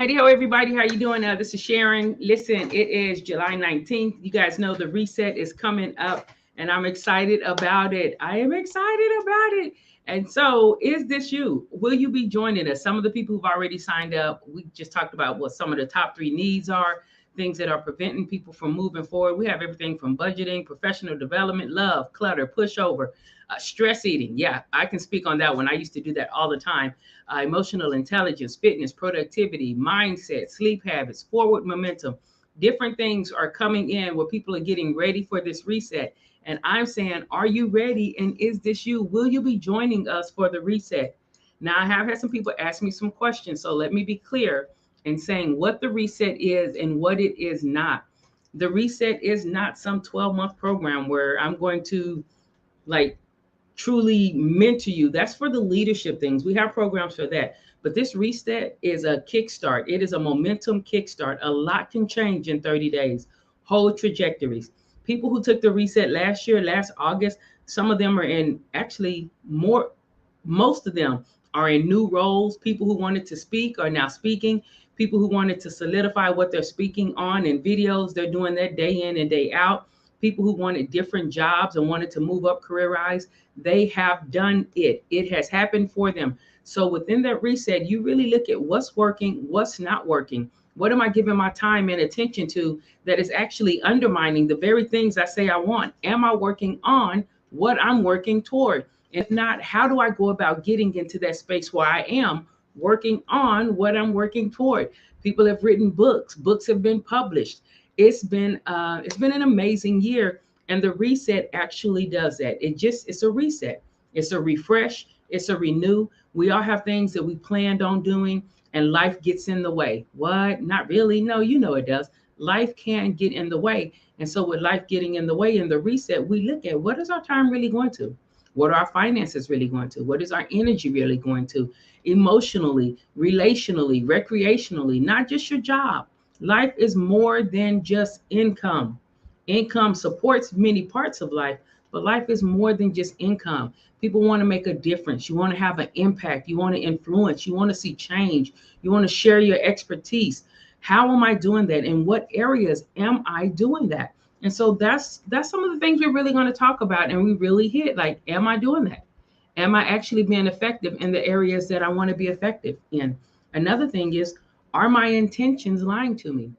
Howdy ho, everybody. How you doing? This is Sharon. Listen, it is July 19th. You guys know the reset is coming up, and I'm excited about it. I am excited about it. And so, is this you? Will you be joining us? Some of the people who've already signed up, we just talked about what some of the top 3 needs are, things that are preventing people from moving forward. We have everything from budgeting, professional development, love, clutter, pushover, stress eating. Yeah, I can speak on that one. I used to do that all the time. Emotional intelligence, fitness, productivity, mindset, sleep habits, forward momentum. Different things are coming in where people are getting ready for this reset. And I'm saying, are you ready? And is this you? Will you be joining us for the reset? Now, I have had some people ask me some questions. So let me be clear in saying what the reset is and what it is not. The reset is not some 12-month program where I'm going to like truly mentor you. That's for the leadership things. We have programs for that. But this reset is a kickstart. It is a momentum kickstart. A lot can change in 30 days, whole trajectories. People who took the reset last year, last August, some of them are in actually more, most of them are in new roles. People who wanted to speak are now speaking. People who wanted to solidify what they're speaking on in videos, they're doing that day in and day out. People who wanted different jobs and wanted to move up career-wise, they have done it. It has happened for them. So within that reset, you really look at what's working, what's not working. What am I giving my time and attention to that is actually undermining the very things I say I want? Am I working on what I'm working toward? If not, how do I go about getting into that space where I am working on what I'm working toward? People have written books. Books have been published. It's been an amazing year, and the reset actually does that. It's a reset. It's a refresh. It's a renew. We all have things that we planned on doing, and life gets in the way. What? Not really. No, you know it does. Life can get in the way, and so with life getting in the way in the reset, we look at what is our time really going to? What are our finances really going to? What is our energy really going to? Emotionally, relationally, recreationally, not just your job. Life is more than just income. Income supports many parts of life, but life is more than just income. People want to make a difference. You want to have an impact. You want to influence. You want to see change. You want to share your expertise. How am I doing that? In what areas am I doing that? And so that's some of the things we're really going to talk about, and we really hit like, am I doing that? Am I actually being effective in the areas that I want to be effective in? Another thing is, are my intentions lying to me?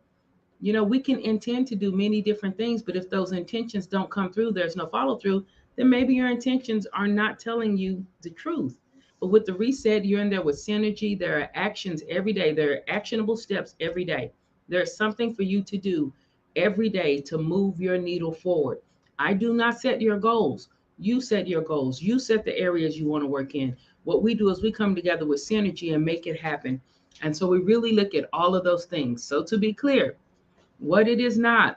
You know, we can intend to do many different things, but if those intentions don't come through, there's no follow through, then maybe your intentions are not telling you the truth. But with the reset, you're in there with synergy. There are actions every day. There are actionable steps every day. There's something for you to do every day to move your needle forward. I do not set your goals. You set your goals. You set the areas you want to work in. What we do is we come together with synergy and make it happen. And so we really look at all of those things. So to be clear, what it is not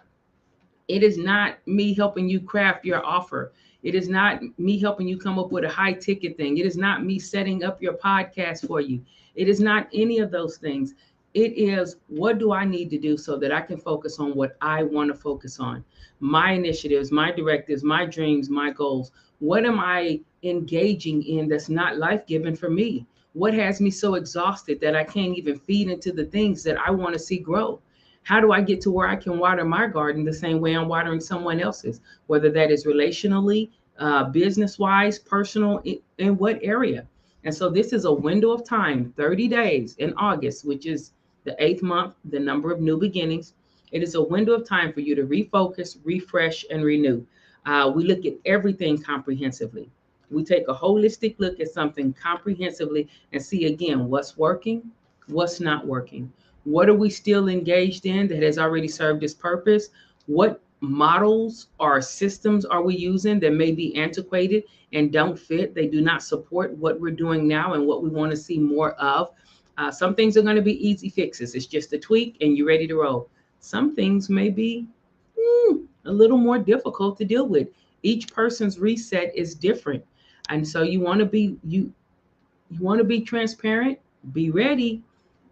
me helping you craft your offer. It is not me helping you come up with a high ticket thing. It is not me setting up your podcast for you. It is not any of those things. It is, what do I need to do so that I can focus on what I want to focus on? My initiatives, my directives, my dreams, my goals. What am I engaging in that's not life-giving for me? What has me so exhausted that I can't even feed into the things that I want to see grow? How do I get to where I can water my garden the same way I'm watering someone else's, whether that is relationally, business-wise, personal, in what area? And so this is a window of time, 30 days in August, which is the 8th month, the number of new beginnings. It is a window of time for you to refocus, refresh, and renew. We look at everything comprehensively. We take a holistic look at something comprehensively and see again what's working, what's not working. What are we still engaged in that has already served its purpose? What models or systems are we using that may be antiquated and don't fit? They do not support what we're doing now and what we want to see more of. Some things are going to be easy fixes. It's just a tweak and you're ready to roll. Some things may be a little more difficult to deal with. Each person's reset is different. And so you want to be transparent, be ready,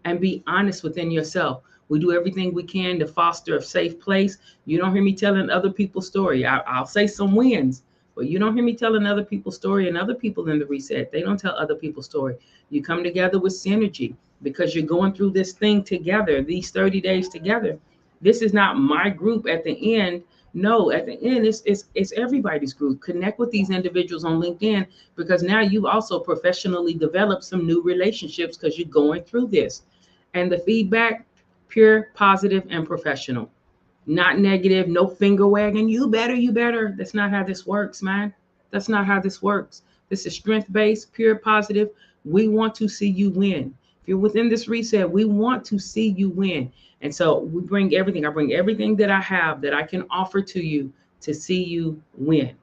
and be honest within yourself. We do everything we can to foster a safe place. You don't hear me telling other people's story. I'll say some wins, but you don't hear me telling other people's story, and other people in the reset, they don't tell other people's story. You come together with synergy. because you're going through this thing together, these 30 days together. This is not my group at the end. No, at the end, it's everybody's group. Connect with these individuals on LinkedIn, because now you also professionally develop some new relationships because you're going through this. And the feedback, pure, positive, and professional, not negative, no finger wagging. You better, you better. That's not how this works, man. That's not how this works. This is strength based, pure, positive. We want to see you win. If you're within this reset, we want to see you win. And so we bring everything. I bring everything that I have that I can offer to you to see you win,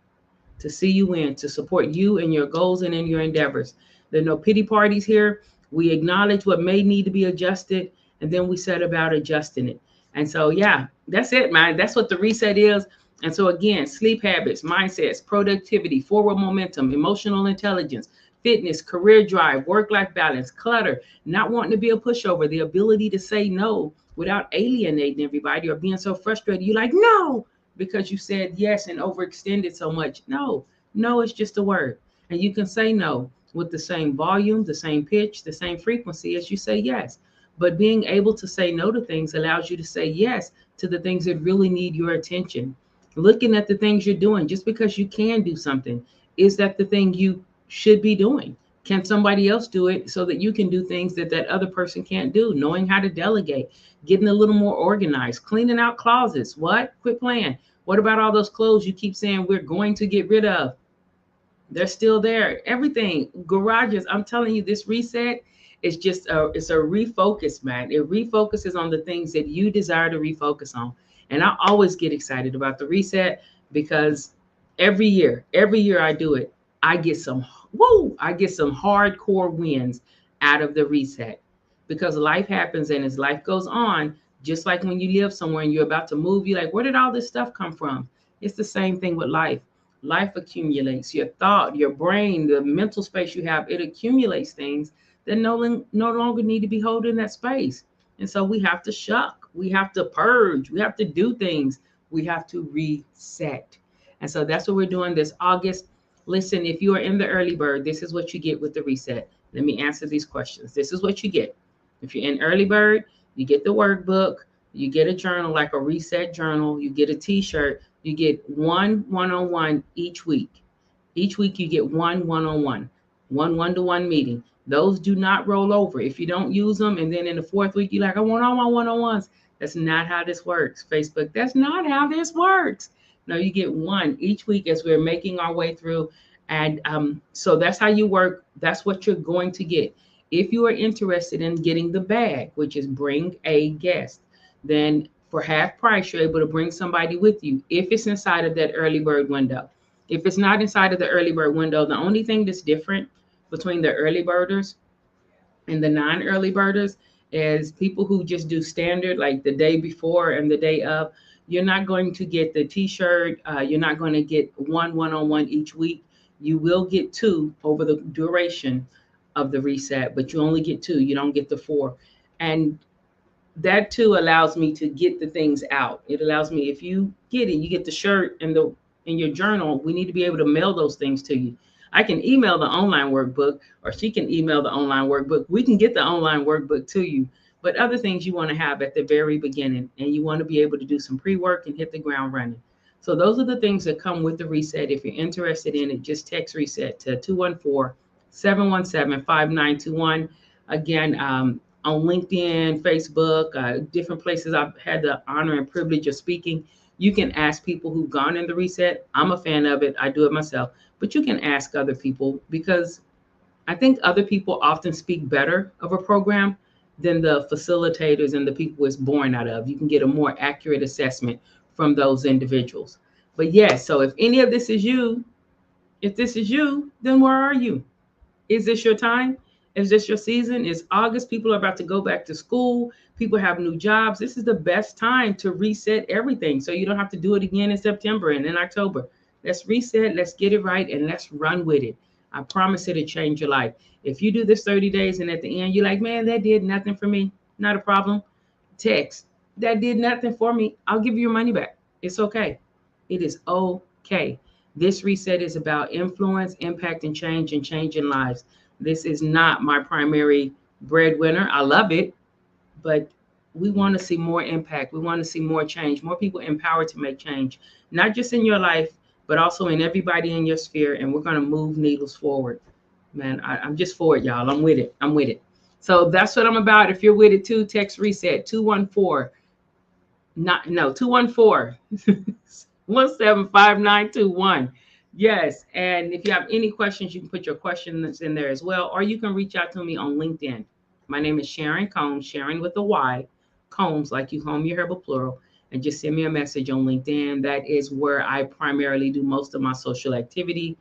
to see you win, to support you in your goals and in your endeavors. There are no pity parties here. We acknowledge what may need to be adjusted, and then we set about adjusting it. And so, yeah, that's it, man. That's what the reset is. And so, again, sleep habits, mindsets, productivity, forward momentum, emotional intelligence, fitness, career drive, work life balance, clutter, not wanting to be a pushover, the ability to say no without alienating everybody or being so frustrated. You're like, no, because you said yes and overextended so much. No, no is just a word. And you can say no with the same volume, the same pitch, the same frequency as you say yes. But being able to say no to things allows you to say yes to the things that really need your attention. Looking at the things you're doing, just because you can do something, is that the thing you should be doing? Can somebody else do it so that you can do things that that other person can't do? Knowing how to delegate, getting a little more organized, cleaning out closets. What? Quit playing. What about all those clothes you keep saying we're going to get rid of? They're still there. Everything, garages. I'm telling you, this reset is just it's a refocus, man. It refocuses on the things that you desire to refocus on. And I always get excited about the reset because every year I do it, I get some I get some hardcore wins out of the reset, because life happens, and as life goes on, just like when you live somewhere and you're about to move, you're like, where did all this stuff come from? It's the same thing with life. Life accumulates. Your thought, your brain, the mental space you have, it accumulates things that no longer need to be holding that space. And so we have to shuck, we have to purge, we have to do things, we have to reset. And so that's what we're doing this August. Listen, if you are in the early bird, this is what you get with the reset. Let me answer these questions. This is what you get. If you're in early bird, you get the workbook, you get a journal like a reset journal, you get a t-shirt, you get one-on-one each week. Each week you get one-on-one, one one-to-one meeting. Those do not roll over. If you don't use them and then in the fourth week you're like, I want all my one-on-ones. That's not how this works. Facebook, that's not how this works. No, you get one each week as we're making our way through. And so that's how you work. That's what you're going to get. If you are interested in getting the bag, which is bring a guest, then for half price, you're able to bring somebody with you if it's inside of that early bird window. If it's not inside of the early bird window, the only thing that's different between the early birders and the non-early birders is people who just do standard, like the day before and the day of. You're not going to get the t-shirt. You're not going to get one-on-one each week. You will get two over the duration of the reset, but you only get two. You don't get the four. And that too allows me to get the things out. It allows me, if you get it, you get the shirt and the in your journal, we need to be able to mail those things to you. I can email the online workbook, or she can email the online workbook. We can get the online workbook to you. But other things you want to have at the very beginning, and you want to be able to do some pre-work and hit the ground running. So those are the things that come with the reset. If you're interested in it, just text reset to 214-717-5921. Again, on LinkedIn, Facebook, different places I've had the honor and privilege of speaking. You can ask people who've gone in the reset. I'm a fan of it. I do it myself. But you can ask other people, because I think other people often speak better of a program than the facilitators and the people it's born out of. You can get a more accurate assessment from those individuals. But yes, so if any of this is you, if this is you, then where are you? Is this your time? Is this your season? It's August. People are about to go back to school. People have new jobs. This is the best time to reset everything, so you don't have to do it again in September and in October. Let's reset. Let's get it right, and let's run with it. I promise it'll change your life. If you do this 30 days and at the end you're like, man, that did nothing for me, not a problem. Text, that did nothing for me. I'll give you your money back. It's okay. It is okay. This reset is about influence, impact, and change, and changing lives. This is not my primary breadwinner. I love it, but we want to see more impact. We want to see more change, more people empowered to make change, not just in your life, but also in everybody in your sphere. And we're going to move needles forward. Man, I'm just for it, y'all. I'm with it. I'm with it. So that's what I'm about. If you're with it too, text ReSET 214 not no 214 175 Yes, and if you have any questions, you can put your questions in there as well, or you can reach out to me on LinkedIn. My name is Sharon Combs, Sharon with a Y, Combs, like you comb your hair, but plural, and just send me a message on LinkedIn. That is where I primarily do most of my social activity,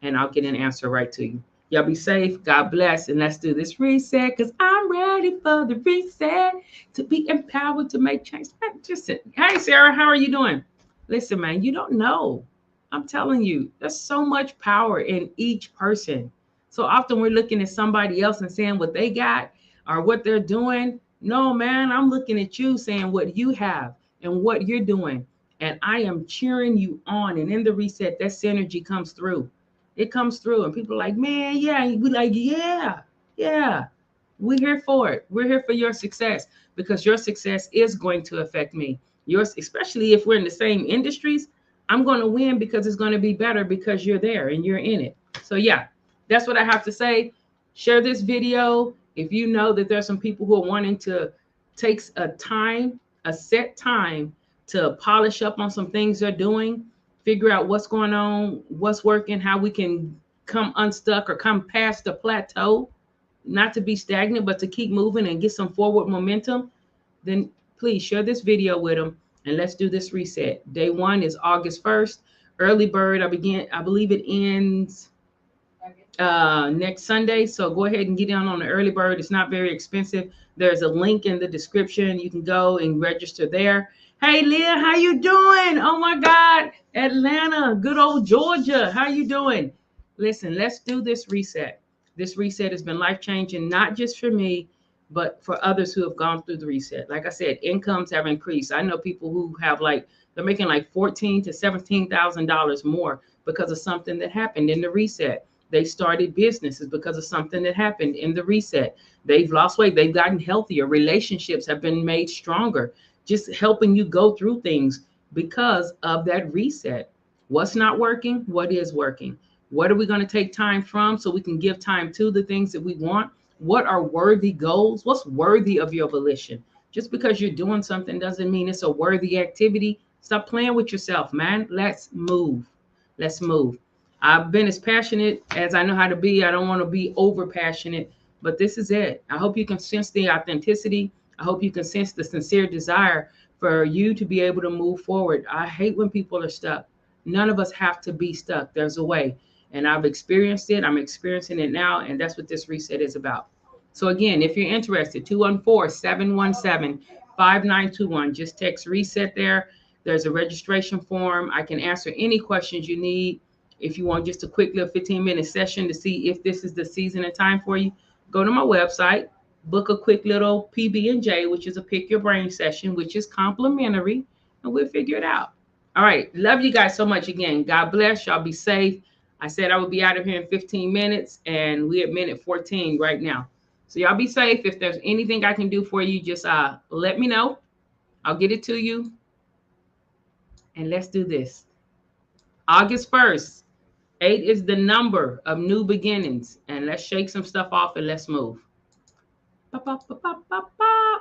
and I'll get an answer right to you. Y'all be safe. God bless. And let's do this reset because I'm ready for the reset to be empowered to make change. Just hey, Sarah, how are you doing? Listen, man, you don't know. I'm telling you, there's so much power in each person. So often we're looking at somebody else and saying what they got or what they're doing. No, man, I'm looking at you saying what you have and what you're doing. And I am cheering you on. And in the reset, that synergy comes through. It comes through, and people are like, man, yeah. We like, yeah, yeah. We're here for it. We're here for your success because your success is going to affect me. Yours, especially if we're in the same industries, I'm going to win because it's going to be better because you're there and you're in it. So yeah, that's what I have to say. Share this video if you know that there's some people who are wanting to take a set time to polish up on some things they're doing, figure out what's going on, what's working, how we can come unstuck or come past the plateau, not to be stagnant, but to keep moving and get some forward momentum, then please share this video with them and let's do this reset. Day one is August 1st. Early bird, I believe it ends next Sunday. So go ahead and get on the early bird. It's not very expensive. There's a link in the description. You can go and register there. Hey, Leah, how you doing? Oh my God, Atlanta, good old Georgia. How you doing? Listen, let's do this reset. This reset has been life-changing, not just for me, but for others who have gone through the reset. Like I said, incomes have increased. I know people who have they're making like $14,000 to $17,000 more because of something that happened in the reset. They started businesses because of something that happened in the reset. They've lost weight. They've gotten healthier. Relationships have been made stronger. Just helping you go through things because of that reset. What's not working? What is working? What are we going to take time from so we can give time to the things that we want? What are worthy goals? What's worthy of your volition? Just because you're doing something doesn't mean it's a worthy activity. Stop playing with yourself, man. Let's move. Let's move. I've been as passionate as I know how to be. I don't want to be over passionate, but this is it. I hope you can sense the authenticity. I hope you can sense the sincere desire for you to be able to move forward. I hate when people are stuck. None of us have to be stuck. There's a way. And I've experienced it. I'm experiencing it now. And that's what this reset is about. So again, if you're interested, 214-717-5921. Just text reset there. There's a registration form. I can answer any questions you need. If you want just a quick little 15-minute session to see if this is the season and time for you, go to my website, book a quick little PB&J, which is a pick your brain session, which is complimentary, and we'll figure it out. All right. Love you guys so much again. God bless. Y'all be safe. I said I would be out of here in 15 minutes, and we're at minute 14 right now. So y'all be safe. If there's anything I can do for you, just let me know. I'll get it to you. And let's do this. August 1st. 8 is the number of new beginnings. And let's shake some stuff off and let's move. Ba, ba, ba, ba, ba, ba.